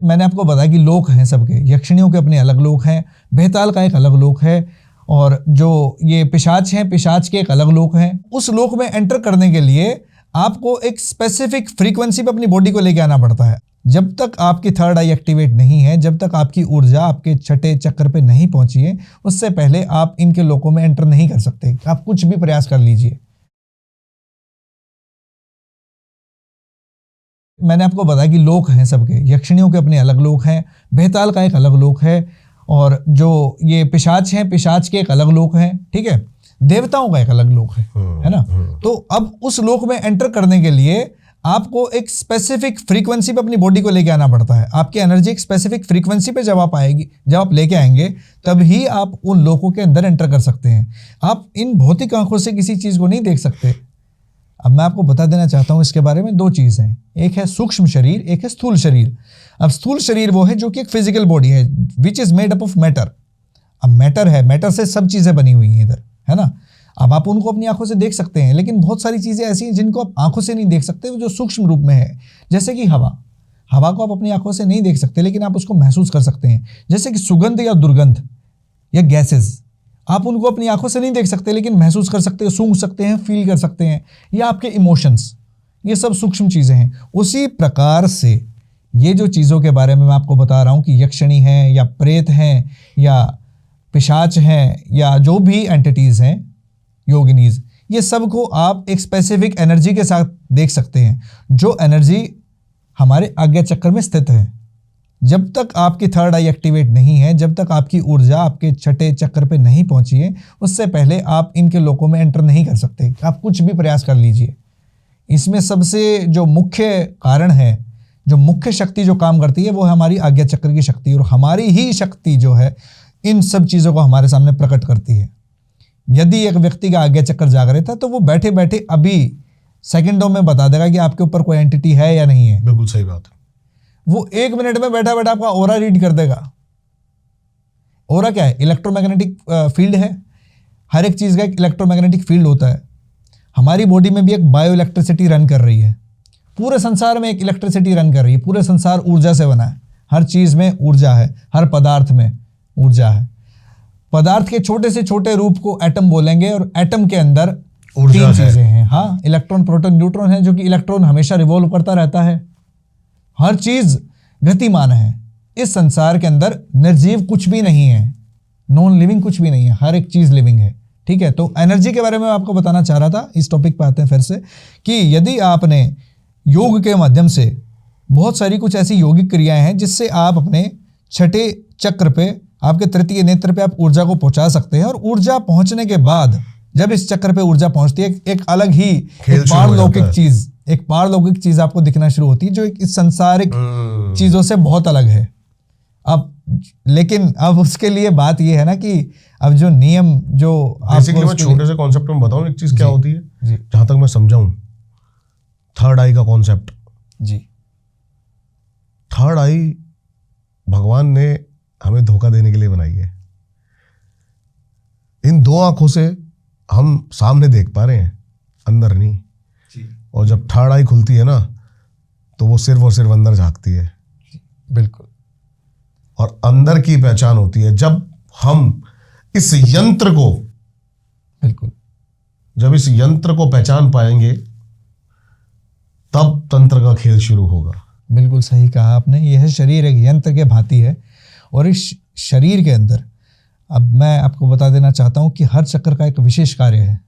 मैंने आपको बताया कि लोक हैं सबके, यक्षिणियों के अपने अलग लोक हैं, बेताल का एक अलग लोक है, और जो ये पिशाच हैं, पिशाच के एक अलग लोक हैं। उस लोक में एंटर करने के लिए आपको एक स्पेसिफिक फ्रीक्वेंसी पे अपनी बॉडी को लेके आना पड़ता है। जब तक आपकी थर्ड आई एक्टिवेट नहीं है, जब तक आपकी ऊर्जा आपके छठे चक्र पे नहीं पहुंची है, उससे पहले आप इनके लोकों में एंटर नहीं कर सकते। आप कुछ भी प्रयास कर लीजिए। मैंने आपको बताया कि लोक हैं सबके, यक्षिणियों के अपने अलग लोक हैं, बेताल का एक अलग लोक है, और जो ये पिशाच हैं, पिशाच के एक अलग लोक हैं, ठीक है, देवताओं का एक अलग लोक है ना। तो अब उस लोक में एंटर करने के लिए आपको एक स्पेसिफिक फ्रीक्वेंसी पे अपनी बॉडी को लेके आना पड़ता है। आपकी एनर्जी एक स्पेसिफिक फ्रीक्वेंसी पे जब आप लेके आएंगे, तभी आप उन लोकों के अंदर एंटर कर सकते हैं। आप इन भौतिक आंखों से किसी चीज को नहीं देख सकते। अब मैं आपको बता देना चाहता हूं इसके बारे में, दो चीज़ हैं, एक है सूक्ष्म शरीर, एक है स्थूल शरीर। अब स्थूल शरीर वो है जो कि एक फिजिकल बॉडी है, which is made up of matter. अब मैटर है, मैटर से सब चीज़ें बनी हुई हैं इधर, है ना। अब आप उनको अपनी आंखों से देख सकते हैं, लेकिन बहुत सारी चीज़ें ऐसी हैं जिनको आप आंखों से नहीं देख सकते, जो सूक्ष्म रूप में है। जैसे कि हवा को आप अपनी आंखों से नहीं देख सकते, लेकिन आप उसको महसूस कर सकते हैं। जैसे कि सुगंध या दुर्गंध या गैसेज, आप उनको अपनी आंखों से नहीं देख सकते, लेकिन महसूस कर सकते हैं, सूंघ सकते हैं, फील कर सकते हैं। या आपके इमोशंस, ये सब सूक्ष्म चीज़ें हैं। उसी प्रकार से ये जो चीज़ों के बारे में मैं आपको बता रहा हूँ कि यक्षिणी हैं या प्रेत हैं या पिशाच हैं या जो भी एंटिटीज़ हैं, योगिनीज, ये सब को आप एक स्पेसिफिक एनर्जी के साथ देख सकते हैं, जो एनर्जी हमारे आज्ञा चक्र में स्थित है। जब तक आपकी थर्ड आई एक्टिवेट नहीं है, जब तक आपकी ऊर्जा आपके छठे चक्र पे नहीं पहुंची है, उससे पहले आप इनके लोकों में एंटर नहीं कर सकते। आप कुछ भी प्रयास कर लीजिए। इसमें सबसे जो मुख्य कारण है, जो मुख्य शक्ति जो काम करती है, वो है हमारी आज्ञा चक्र की शक्ति, और हमारी ही शक्ति जो है इन सब चीज़ों को हमारे सामने प्रकट करती है। यदि एक व्यक्ति का आज्ञा चक्र जागृत है, तो वो बैठे बैठे अभी सेकंडों में बता देगा कि आपके ऊपर कोई एंटिटी है या नहीं है। बिल्कुल सही बात है। वो 1 मिनट में बैठा बैठा आपका ओरा रीड कर देगा। ओरा क्या है? इलेक्ट्रोमैग्नेटिक फील्ड है। हर एक चीज़ का एक इलेक्ट्रोमैग्नेटिक फील्ड होता है। हमारी बॉडी में भी एक बायो इलेक्ट्रिसिटी रन कर रही है। पूरे संसार में एक इलेक्ट्रिसिटी रन कर रही है। पूरे संसार ऊर्जा से बना है। हर चीज़ में ऊर्जा है, हर पदार्थ में ऊर्जा है। पदार्थ के छोटे से छोटे रूप को एटम बोलेंगे, और एटम के अंदर 3 चीज़ें हैं। हाँ, इलेक्ट्रॉन, प्रोटॉन, न्यूट्रॉन है, जो कि इलेक्ट्रॉन हमेशा रिवॉल्व करता रहता है। हर चीज़ गतिमान है। इस संसार के अंदर निर्जीव कुछ भी नहीं है, नॉन लिविंग कुछ भी नहीं है, हर एक चीज़ लिविंग है। ठीक है, तो एनर्जी के बारे में आपको बताना चाह रहा था। इस टॉपिक पे आते हैं फिर से, कि यदि आपने योग के माध्यम से बहुत सारी कुछ ऐसी यौगिक क्रियाएं हैं जिससे आप अपने छठे चक्र पे, आपके तृतीय नेत्र पे आप ऊर्जा को पहुंचा सकते हैं। और ऊर्जा पहुंचने के बाद, जब इस चक्र पे ऊर्जा पहुंचती है, एक अलग ही एक पारलौकिक चीज आपको दिखना शुरू होती है, जो इस संसारिक चीजों से बहुत अलग है। लेकिन अब उसके लिए बात यह है ना कि अब जो नियम जो बेसिकली मैं छोटे से कॉन्सेप्ट में बताऊं, एक चीज क्या होती है, जहां तक मैं समझाऊं, थर्ड आई का कॉन्सेप्ट जी। थर्ड आई भगवान ने हमें धोखा देने के लिए बनाई है। इन 2 आंखों से हम सामने देख पा रहे हैं, अंदर नहीं जी। और जब थर्ड आई खुलती है ना, तो वो सिर्फ और सिर्फ अंदर झांकती है। बिल्कुल। और अंदर की पहचान होती है जब हम इस यंत्र को, बिल्कुल, जब इस यंत्र को पहचान पाएंगे, तब तंत्र का खेल शुरू होगा। बिल्कुल सही कहा आपने। यह शरीर एक यंत्र के भांति है, और इस शरीर के अंदर अब मैं आपको बता देना चाहता हूं कि हर चक्र का एक विशेष कार्य है।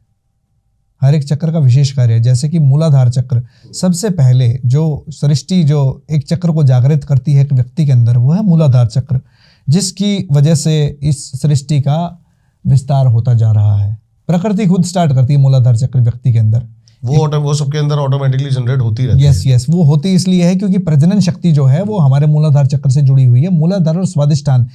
हर एक चक्र का विशेष कार्य है। जैसे कि मूलाधार चक्र, सबसे पहले जो सृष्टि, जो एक चक्र को जागृत करती है एक व्यक्ति के अंदर, वो है मूलाधार चक्र, जिसकी वजह से इस सृष्टि का विस्तार होता जा रहा है। प्रकृति खुद स्टार्ट करती है मूलाधार चक्र व्यक्ति के अंदर। वो सबके अंदर ऑटोमेटिकली जनरेट होती रहती है। यस, वो होती इसलिए है क्योंकि प्रजनन शक्ति जो है वो हमारे मूलाधार चक्र से जुड़ी हुई है। मूलाधार और स्वादिष्ठान,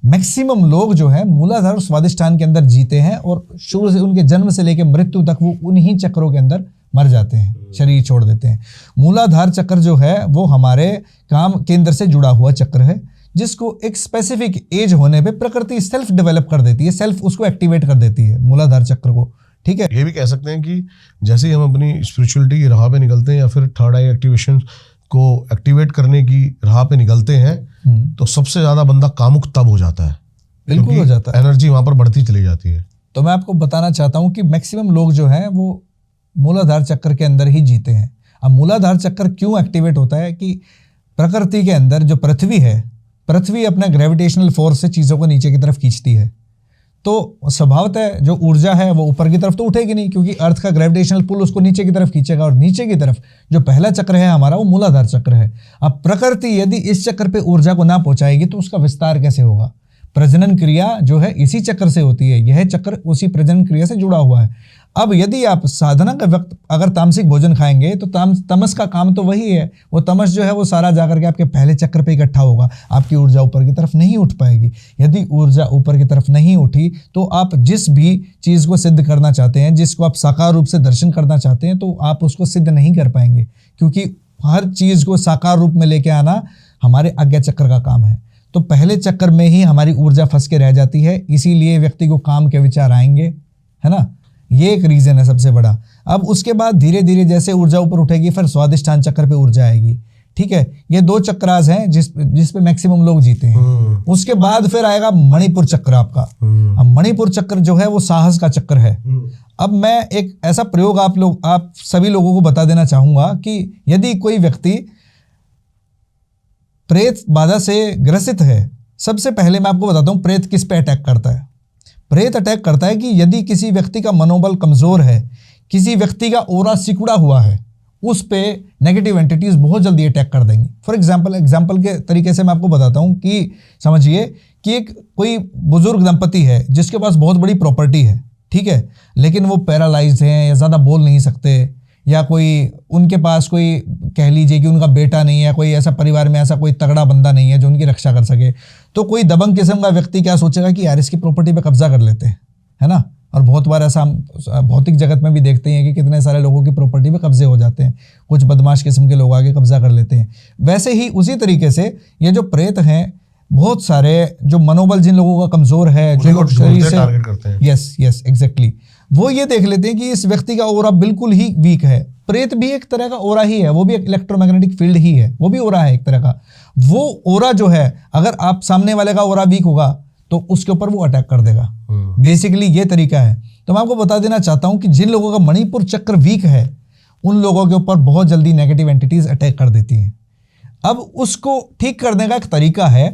मैक्सिमम लोग जो है मूलाधार और स्वादिष्ठान के अंदर जीते हैं, और शुरू से उनके जन्म से लेकर मृत्यु तक वो उन्हीं चक्रों के अंदर मर जाते हैं, शरीर छोड़ देते हैं। मूलाधार चक्र जो है वो हमारे काम केंद्र से जुड़ा हुआ चक्र है, जिसको एक स्पेसिफिक एज होने पे प्रकृति सेल्फ डेवलप कर देती है, सेल्फ उसको एक्टिवेट कर देती है मूलाधार चक्र को। ठीक है, ये भी कह सकते हैं कि जैसे ही हम अपनी स्पिरिचुअलिटी की राह पे निकलते हैं, या फिर थर्ड आई एक्टिवेशन को एक्टिवेट करने की राह पे निकलते हैं तो सबसे ज्यादा बंदा कामुक तब हो जाता है, बिल्कुल हो जाता है, एनर्जी वहां पर बढ़ती चली जाती है। तो मैं आपको बताना चाहता हूं कि मैक्सिमम लोग जो हैं वो मूलाधार चक्र के अंदर ही जीते हैं। अब मूलाधार चक्र क्यों एक्टिवेट होता है कि प्रकृति के अंदर जो पृथ्वी है, पृथ्वी अपना ग्रेविटेशनल फोर्स से चीज़ों को नीचे की तरफ खींचती है, तो स्वभावतः जो ऊर्जा है वो ऊपर की तरफ तो उठेगी नहीं, क्योंकि अर्थ का ग्रेविटेशनल पुल उसको नीचे की तरफ खींचेगा, और नीचे की तरफ जो पहला चक्र है हमारा वो मूलाधार चक्र है। अब प्रकृति यदि इस चक्र पे ऊर्जा को ना पहुंचाएगी तो उसका विस्तार कैसे होगा? प्रजनन क्रिया जो है इसी चक्र से होती है, यह चक्र उसी प्रजनन क्रिया से जुड़ा हुआ है। अब यदि आप साधना के वक्त अगर तामसिक भोजन खाएंगे तो तमस का काम तो वही है, वो तमस जो है वो सारा जाकर के आपके पहले चक्र पे इकट्ठा होगा, आपकी ऊर्जा ऊपर की तरफ नहीं उठ पाएगी। यदि ऊर्जा ऊपर की तरफ नहीं उठी तो आप जिस भी चीज़ को सिद्ध करना चाहते हैं, जिसको आप साकार रूप से दर्शन करना चाहते हैं, तो आप उसको सिद्ध नहीं कर पाएंगे, क्योंकि हर चीज़ को साकार रूप में लेके आना हमारे आज्ञा चक्र का काम है। तो पहले चक्र में ही हमारी ऊर्जा फंस के रह जाती है, इसीलिए व्यक्ति को काम के विचार आएंगे, है ना। ये एक रीज़न है सबसे बड़ा। अब उसके बाद धीरे धीरे जैसे ऊर्जा ऊपर उठेगी फिर स्वादिष्ठान चक्र पे ऊर्जा आएगी, ठीक है। ये 2 चक्रास हैं जिस पे मैक्सिमम लोग जीते हैं। उसके बाद फिर आएगा मणिपुर चक्र आपका। अब मणिपुर चक्र जो है वो साहस का चक्र है। अब मैं एक ऐसा प्रयोग आप सभी लोगों को बता देना चाहूँगा कि यदि कोई व्यक्ति प्रेत बाधा से ग्रसित है, सबसे पहले मैं आपको बताता हूँ प्रेत किस पे अटैक करता है। प्रेत अटैक करता है कि यदि किसी व्यक्ति का मनोबल कमज़ोर है, किसी व्यक्ति का ओरा सिकुड़ा हुआ है, उस पे नेगेटिव एंटिटीज़ बहुत जल्दी अटैक कर देंगी। फॉर एग्जाम्पल के तरीके से मैं आपको बताता हूँ कि समझिए कि एक कोई बुजुर्ग दंपति है जिसके पास बहुत बड़ी प्रॉपर्टी है, ठीक है, लेकिन वो पैरालाइज्ड हैं या ज़्यादा बोल नहीं सकते, या कोई उनके पास कोई कह लीजिए कि उनका बेटा नहीं है, कोई ऐसा परिवार में ऐसा कोई तगड़ा बंदा नहीं है जो उनकी रक्षा कर सके, तो कोई दबंग किस्म का व्यक्ति क्या सोचेगा कि यार इसकी प्रॉपर्टी पे कब्जा कर लेते हैं, है ना। और बहुत बार ऐसा हम भौतिक जगत में भी देखते हैं कि कितने सारे लोगों की प्रॉपर्टी पे कब्जे हो जाते हैं, कुछ बदमाश किस्म के लोग आके कब्जा कर लेते हैं। वैसे ही उसी तरीके से ये जो प्रेत हैं, बहुत सारे जो मनोबल जिन लोगों का कमज़ोर है, जो लोग शरीर से टारगेट करते हैं, यस एग्जैक्टली, वो ये देख लेते हैं कि इस व्यक्ति का ओरा बिल्कुल ही वीक है। प्रेत भी एक तरह का ओरा ही है, वो भी एक इलेक्ट्रोमैग्नेटिक फील्ड ही है, वो भी ओरा है एक तरह का। वो ओरा जो है अगर आप सामने वाले का ओरा वीक होगा तो उसके ऊपर वो अटैक कर देगा। बेसिकली ये तरीका है। तो मैं आपको बता देना चाहता हूं कि जिन लोगों का मणिपुर चक्र वीक है उन लोगों के ऊपर बहुत जल्दी नेगेटिव एंटिटीज अटैक कर देती हैं। अब उसको ठीक करने का एक तरीका है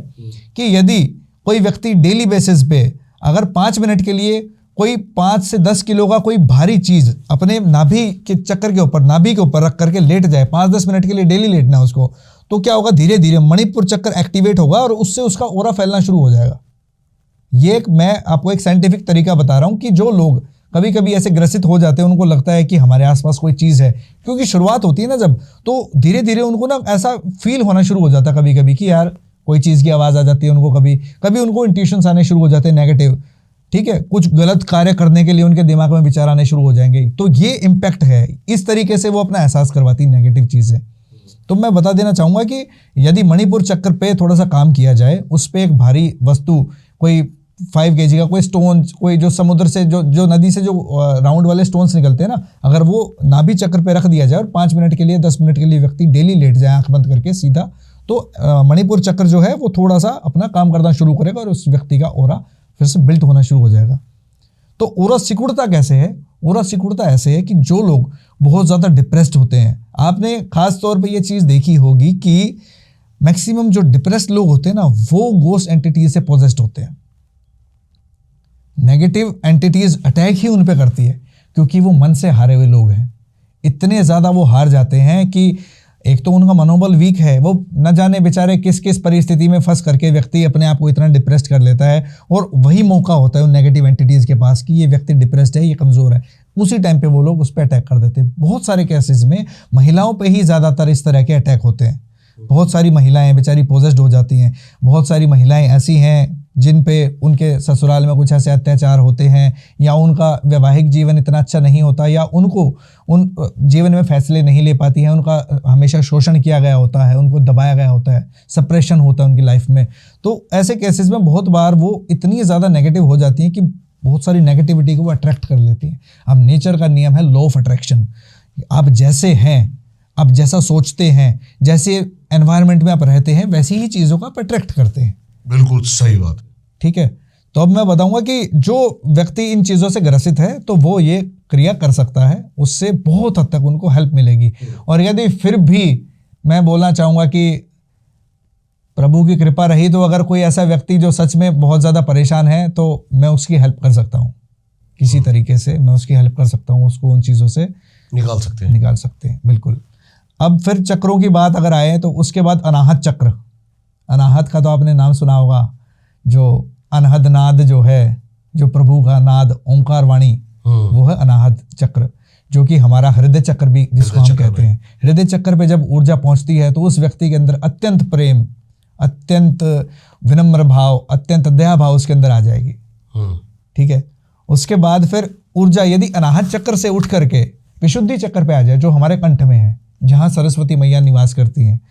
कि यदि कोई व्यक्ति डेली बेसिस पे अगर 5 मिनट के लिए कोई 5 से 10 किलो का कोई भारी चीज अपने नाभि के चक्कर के ऊपर, नाभि के ऊपर रख करके लेट जाए, 5-10 मिनट के लिए डेली लेटना उसको, तो क्या होगा, धीरे धीरे मणिपुर चक्र एक्टिवेट होगा और उससे उसका ओरा फैलना शुरू हो जाएगा। ये मैं आपको एक साइंटिफिक तरीका बता रहा हूं कि जो लोग कभी कभी ऐसे ग्रसित हो जाते हैं, उनको लगता है कि हमारे आसपास कोई चीज़ है, क्योंकि शुरुआत होती है ना जब, तो धीरे धीरे उनको ना ऐसा फील होना शुरू हो जाता है कभी कभी कि यार कोई चीज़ की आवाज़ आ जाती है उनको, कभी कभी उनको इंट्यूशंस आने शुरू हो जाते हैं नेगेटिव, ठीक है, कुछ गलत कार्य करने के लिए उनके दिमाग में विचार आने शुरू हो जाएंगे। तो ये इम्पैक्ट है, इस तरीके से वो अपना एहसास करवाती नेगेटिव चीज़ें। तो मैं बता देना चाहूँगा कि यदि मणिपुर चक्र पे थोड़ा सा काम किया जाए, उस पर एक भारी वस्तु, कोई 5 kg का कोई स्टोन, कोई जो समुद्र से जो नदी से जो राउंड वाले स्टोन्स निकलते हैं ना, अगर वो नाभि चक्र पे रख दिया जाए और 5 मिनट के लिए 10 मिनट के लिए व्यक्ति डेली लेट जाए आंख बंद करके सीधा, तो मणिपुर चक्र जो है वो थोड़ा सा अपना काम करना शुरू करेगा और उस व्यक्ति का ओरा फिर से बिल्ट होना शुरू हो जाएगा। तो ओरा सिकुड़ता कैसे है? ओरा सिकुड़ता ऐसे है कि जो लोग बहुत ज़्यादा डिप्रेस्ड होते हैं, आपने खास तौर पे ये चीज़ देखी होगी कि मैक्सिमम जो डिप्रेस्ड लोग होते हैं ना, वो गोस्ट एंटिटीज से पोजेस्ड होते हैं। नेगेटिव एंटिटीज अटैक ही उन पे करती है, क्योंकि वो मन से हारे हुए लोग हैं। इतने ज़्यादा वो हार जाते हैं कि एक तो उनका मनोबल वीक है, वो न जाने बेचारे किस किस परिस्थिति में फंस करके व्यक्ति अपने आप को इतना डिप्रेस्ड कर लेता है, और वही मौका होता है उन नेगेटिव एंटिटीज़ के पास कि ये व्यक्ति डिप्रेस्ड है, ये कमज़ोर है, उसी टाइम पे वो लोग उस पर अटैक कर देते हैं। बहुत सारे केसेस में महिलाओं पे ही ज़्यादातर इस तरह के अटैक होते हैं। बहुत सारी महिलाएं बेचारी पोजेस्ड हो जाती हैं। बहुत सारी महिलाएं ऐसी हैं जिन पे उनके ससुराल में कुछ ऐसे अत्याचार होते हैं, या उनका वैवाहिक जीवन इतना अच्छा नहीं होता, या उनको उन जीवन में फैसले नहीं ले पाती हैं, उनका हमेशा शोषण किया गया होता है, उनको दबाया गया होता है, सप्रेशन होता है उनकी लाइफ में। तो ऐसे केसेस में बहुत बार वो इतनी ज़्यादा नेगेटिव हो जाती हैं कि बहुत सारी नेगेटिविटी को वो अट्रैक्ट कर लेती हैं। अब नेचर का नियम है लॉ ऑफ अट्रैक्शन, आप जैसे हैं आप जैसा सोचते हैं, जैसे एनवायरनमेंट में आप रहते हैं, वैसी ही चीज़ों का आप अट्रैक्ट करते हैं। बिल्कुल सही बात। ठीक है, तो अब मैं बताऊंगा कि जो व्यक्ति इन चीज़ों से ग्रसित है तो वो ये क्रिया कर सकता है, उससे बहुत हद तक उनको हेल्प मिलेगी। और यदि फिर भी मैं बोलना चाहूँगा कि प्रभु की कृपा रही तो अगर कोई ऐसा व्यक्ति जो सच में बहुत ज़्यादा परेशान है तो मैं उसकी हेल्प कर सकता हूँ, किसी तरीके से मैं उसकी हेल्प कर सकता हूँ, उसको उन चीज़ों से निकाल सकते हैं। बिल्कुल। अब फिर चक्रों की बात अगर आए तो उसके बाद अनाहत चक्र। अनाहत का तो आपने नाम सुना होगा, जो अनहद नाद जो है, जो प्रभु का नाद ओंकार वाणी, वो है अनाहत चक्र, जो कि हमारा हृदय चक्र भी जिसको हम कहते हैं। हृदय चक्र पे जब ऊर्जा पहुंचती है तो उस व्यक्ति के अंदर अत्यंत प्रेम, अत्यंत विनम्र भाव, अत्यंत दया भाव उसके अंदर आ जाएगी। ठीक है, उसके बाद फिर ऊर्जा यदि अनाहत चक्र से उठ करके विशुद्धि चक्र पे आ जाए, जो हमारे कंठ में है, जहाँ सरस्वती मैया निवास करती हैं,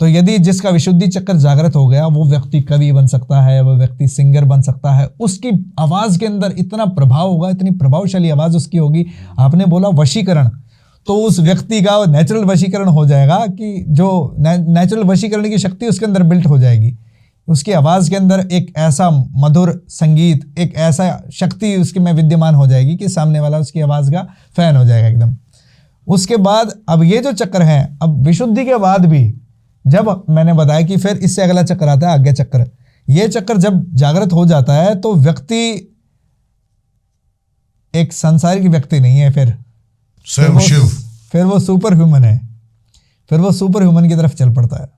तो यदि जिसका विशुद्धि चक्र जागृत हो गया वो व्यक्ति कवि बन सकता है, वो व्यक्ति सिंगर बन सकता है। उसकी आवाज़ के अंदर इतना प्रभाव होगा, इतनी प्रभावशाली आवाज़ उसकी होगी। आपने बोला वशीकरण, तो उस व्यक्ति का नेचुरल वशीकरण हो जाएगा कि जो नेचुरल वशीकरण की शक्ति उसके अंदर बिल्ट हो जाएगी। उसकी आवाज़ के अंदर एक ऐसा मधुर संगीत, एक ऐसा शक्ति उसके में विद्यमान हो जाएगी कि सामने वाला उसकी आवाज़ का फैन हो जाएगा एकदम। उसके बाद अब ये जो चक्र हैं, अब विशुद्धि के बाद भी जब मैंने बताया कि फिर इससे अगला चक्र आता है आज्ञा चक्र। ये चक्र जब जागृत हो जाता है तो व्यक्ति एक सांसारिक व्यक्ति नहीं है, फिर वो सुपर ह्यूमन है, फिर वो सुपर ह्यूमन की तरफ चल पड़ता है।